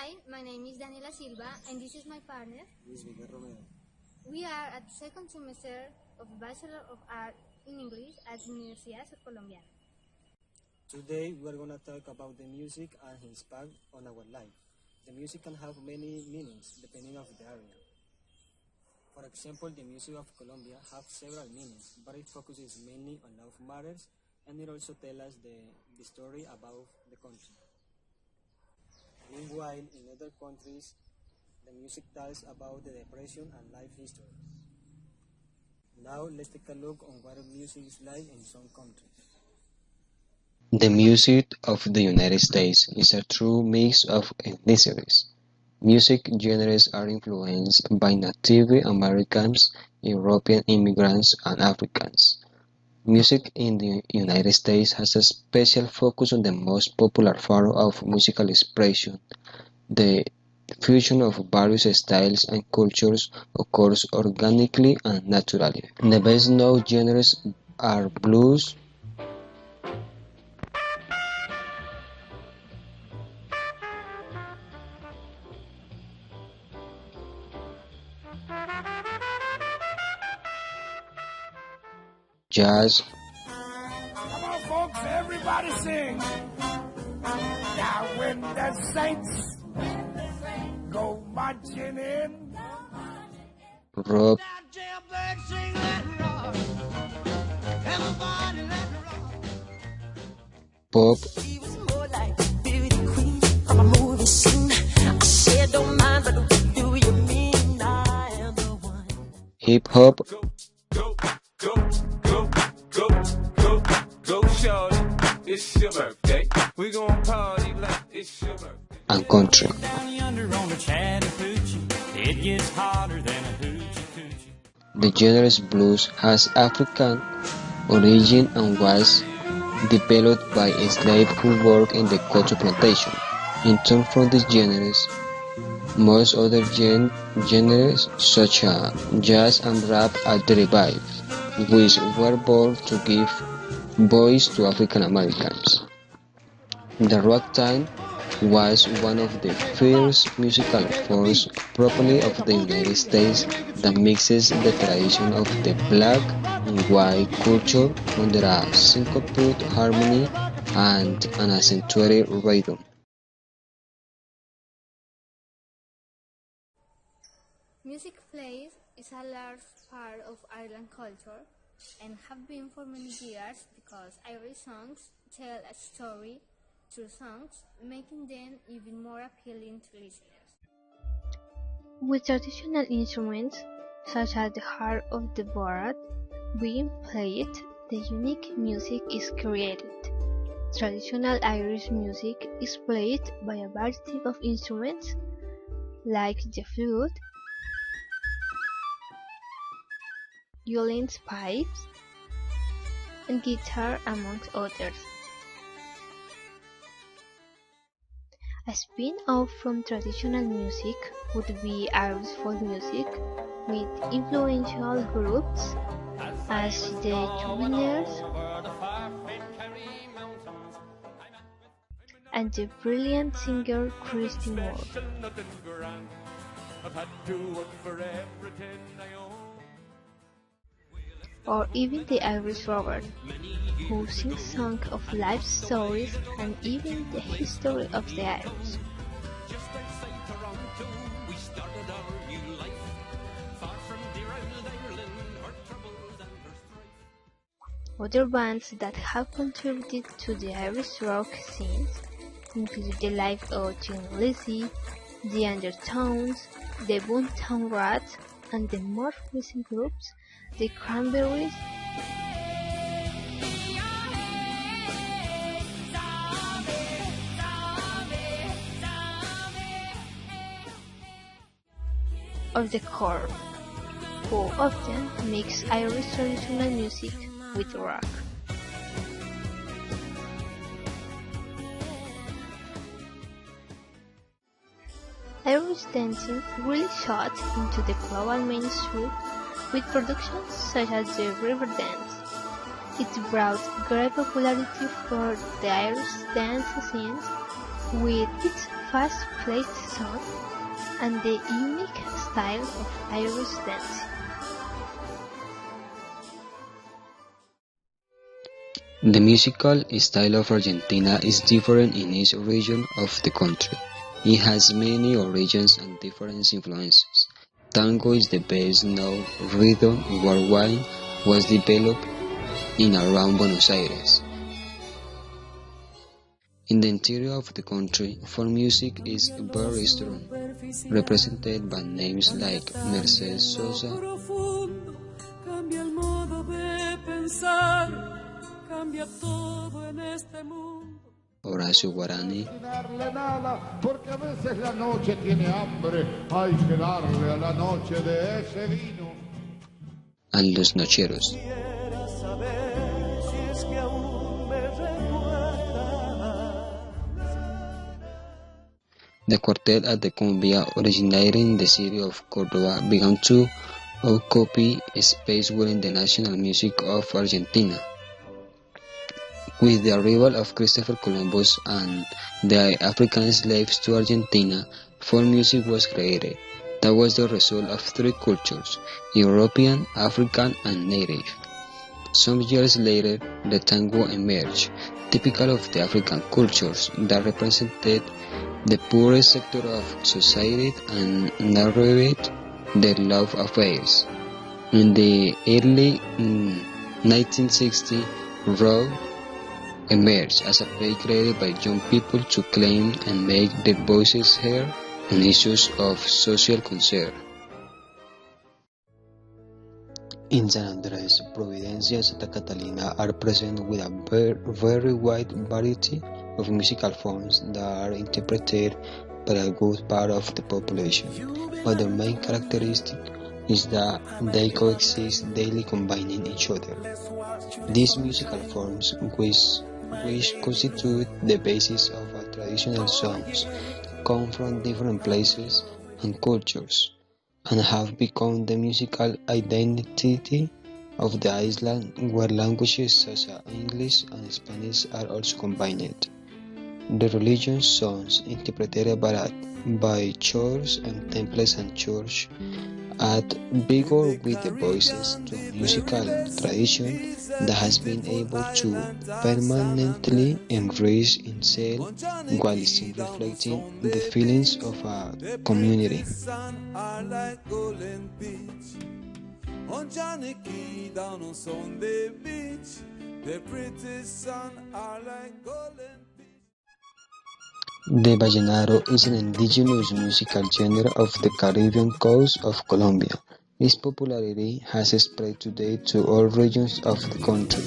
Hi, my name is Daniela Silva, and this is my partner, Luis Miguel Romero. We are at the second semester of Bachelor of Art in English at Universidad Colombiana. Today we are going to talk about the music and its impact on our life. The music can have many meanings depending on the area. For example, the music of Colombia have several meanings, but it focuses mainly on love matters, and it also tells us the story about the country. Meanwhile, in other countries, the music tells about the depression and life history. Now let's take a look on what music is like in some countries. The music of the United States is a true mix of ethnicities. Music genres are influenced by Native Americans, European immigrants, and Africans. Music in the United States has a special focus on the most popular form of musical expression. The fusion of various styles and cultures occurs organically and naturally. The best known genres are blues, jazz, Come on, folks, everybody sing. Now when the saints go marching in, rock, now jailbird sing, let it rock. Everybody let it rock. pop, She was more like beauty queen from a movie scene. I said don't mind, but what do you mean? I am the one. hip hop, Go, shorty. It's your birthday. We gon' party like it's your birthday. and country. Down yonder on the Chattahoochee, it gets hotter than a hoochie coochie. The genre blues has African origin and was developed by slaves who worked in the cotton plantation. In turn from these genres, most other genres such as jazz and rap are derived, which were born to give voice to African Americans. The ragtime was one of the first musical forms properly of the United States that mixes the tradition of the black and white culture under a syncopated harmony and an accentuated rhythm. Music plays is a large part of Ireland culture and have been for many years because Irish songs tell a story through songs, making them even more appealing to listeners. With traditional instruments, such as the harp of the Borat, being played, the unique music is created. Traditional Irish music is played by a variety of instruments, like the flute, violins, pipes, and guitar, amongst others. A spin-off from traditional music would be Irish folk music, with influential groups as the Dubliners and the brilliant singer Christy Moore. Or even the Irish Robert, who sings songs of life stories and even the history of the Irish. Other bands that have contributed to the Irish rock scene include the likes of Thin Lizzy, the Undertones, the Boomtown Rats, and the more recent groups, the Cranberries, or the Corrs, who often mix Irish traditional music with rock. Irish dancing really shot into the global mainstream with productions such as the Riverdance. It brought great popularity for the Irish dance scene with its fast-paced song and the unique style of Irish dance. The musical style of Argentina is different in each region of the country. It has many origins and different influences. Tango is the best known rhythm worldwide, was developed in around Buenos Aires. In the interior of the country, folk music is very strong, represented by names like Mercedes Sosa, Cambia el modo de pensar, cambia todo en este mundo. Horacio Guarani, Darle nada, porque a veces la noche tiene hambre, hay que darle a la noche de ese vino. and Los Nocheros. Quisiera saber si es que aún me recuerdas. The quartet at the Cumbia, originated in the city of Córdoba, began to occupy space within the national music of Argentina. With the arrival of Christopher Columbus and the African slaves to Argentina, folk music was created. That was the result of three cultures: European, African, and native. Some years later, the tango emerged, typical of the African cultures that represented the poorest sector of society and narrated their love affairs. In the early 1960s, rock emerged as a place created by young people to claim and make their voices heard on issues of social concern. In San Andres, Providencia, and Santa Catalina are present with a very wide variety of musical forms that are interpreted by a good part of the population, but their main characteristic is that they coexist daily, combining each other. These musical forms, which constitute the basis of our traditional songs, come from different places and cultures, and have become the musical identity of the island, where languages such as English and Spanish are also combined. The religious songs interpreted by choirs and temples and church add vigor with the voices to a musical tradition that has been able to permanently enrich itself while still reflecting the feelings of a community. On Johnny Key down on Sunday Beach, the pretty sun are like golden. The vallenato is an indigenous musical genre of the Caribbean coast of Colombia. Its popularity has spread today to all regions of the country.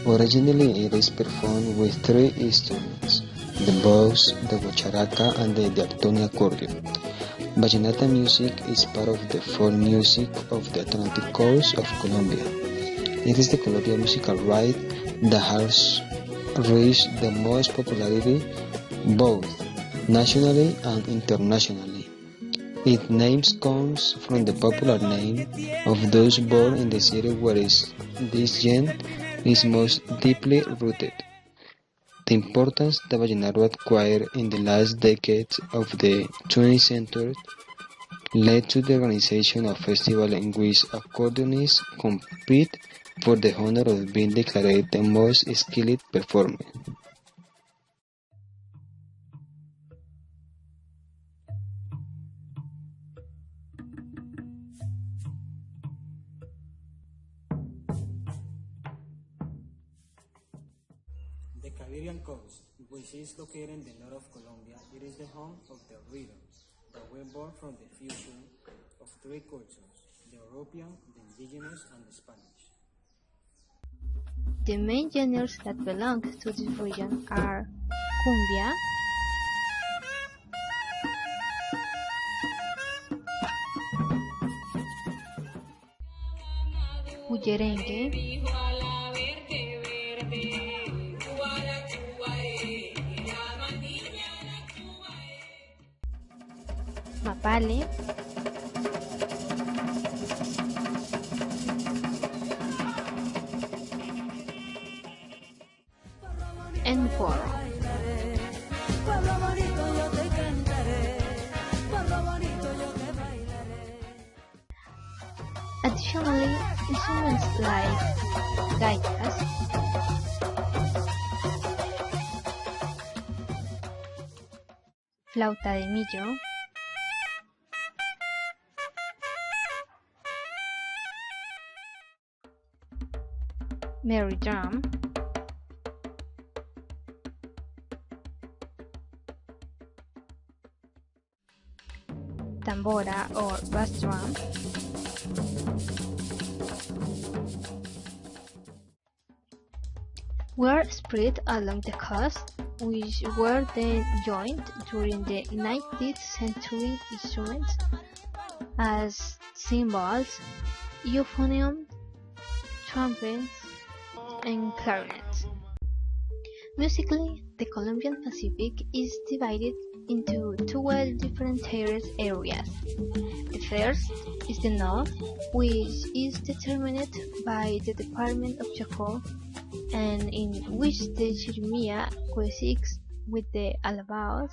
Originally, it is performed with three instruments: the box, the guacharaca, and the diatonic accordion. Vallenata music is part of the folk music of the Atlantic coast of Colombia. It is the Colombian musical rite that has reached the most popularity both nationally and internationally. Its name comes from the popular name of those born in the city where this genre is most deeply rooted. The importance the vallenato acquired in the last decades of the 20th century led to the organization of festivals in which accordionists compete for the honor of being declared the most skilled performer. The Caribbean coast, which is located in the north of Colombia, it is the home of the rhythm that were born from the fusion of three cultures: the European, the indigenous, and the Spanish. The main genres that belong to this region are cumbia, bullerengue, mapale, and porro. Additionally, instruments like gaitas, flauta de millo, merry drum, tambora or bass drum, were spread along the coast, which were then joined during the 19th century instruments as cymbals, euphonium, trumpets, and clarinets. Musically, the Colombian Pacific is divided into two well-different areas. The first is the north, which is determined by the Department of Chocó, and in which the Chirimía coexists with the Alabaos,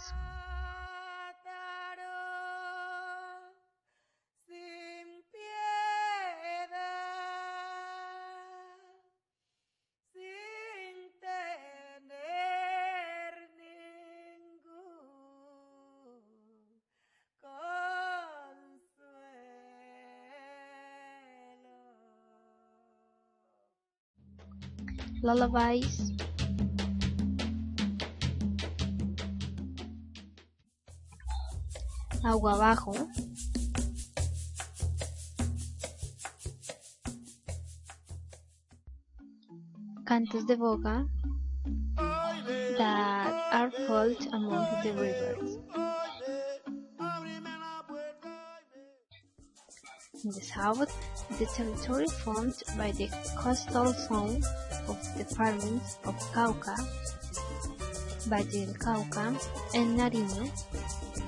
lullabies, agua abajo, cantos de boga that are found among the rivers. In the south, the territory formed by the coastal zone of the departments of Cauca, Valle del Cauca, and Nariño.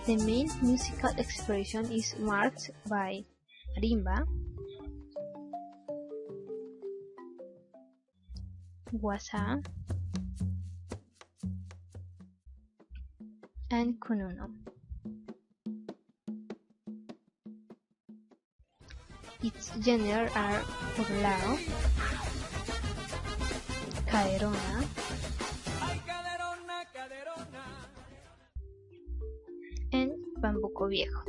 The main musical expression is marked by marimba, guasá, and cununo. Its genera are poblado, caderona, and bambuco viejo.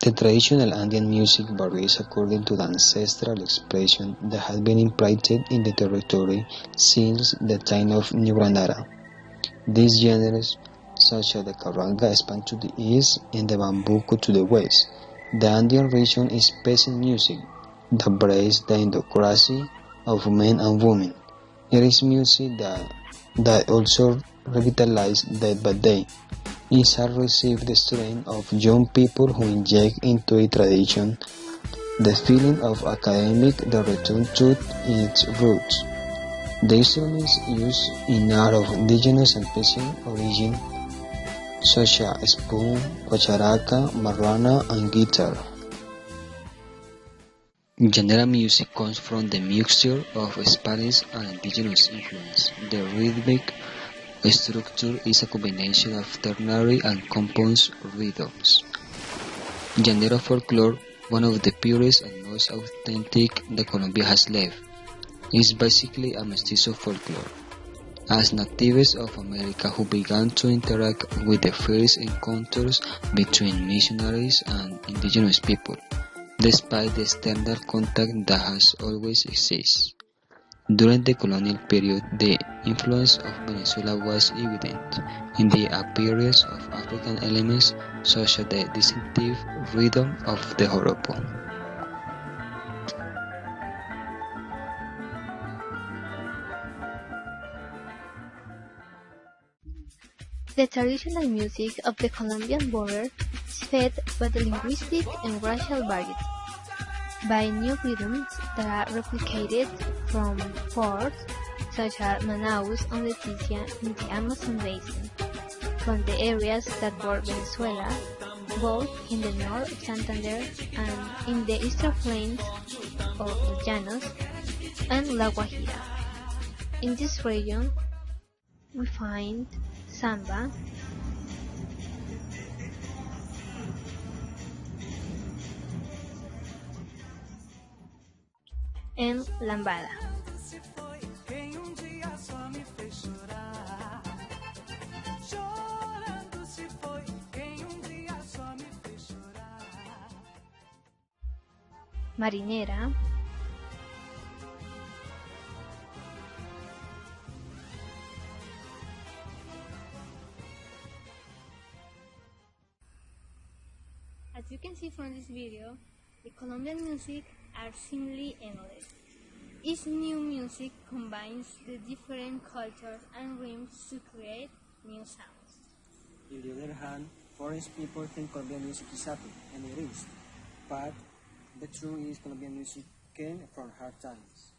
The traditional Andean music varies according to the ancestral expression that has been implanted in the territory since the time of New Granada. These genres, such as the carranga, span to the east and the bambuco to the west. The Andean region is peasant music that breaks the idiocracy of men and women. It is music that also revitalizes day by day. It has received the strength of young people who inject into a tradition the feeling of academic that return to its roots. The instruments used in art of indigenous and peasant origin, such as spoon, guacharaca, marrana, and guitar. Genre music comes from the mixture of Spanish and indigenous influence. The rhythmic structure is a combination of ternary and composed rhythms. Genre folklore, one of the purest and most authentic that Colombia has left, is basically a mestizo folklore, as natives of America who began to interact with the first encounters between missionaries and indigenous people, despite the external contact that has always existed. During the colonial period, the influence of Venezuela was evident in the appearance of African elements such as the distinctive rhythm of the joropo. The traditional music of the Colombian border is fed by the linguistic and racial variety, by new rhythms that are replicated from ports such as Manaus and Leticia in the Amazon basin, from the areas that border Venezuela, both in the north of Santander and in the eastern plains of the Llanos and La Guajira. In this region, we find samba, and lambada. Quem dia só me fez chorar. Chorando se foi. Quem dia só me fez chorar. Marinera, As you can see from this video, the Colombian music are seemingly endless. Each new music combines the different cultures and rhythms to create new sounds. On the other hand, foreign people think Colombian music is happy, and it is. But the truth is Colombian music came from hard times.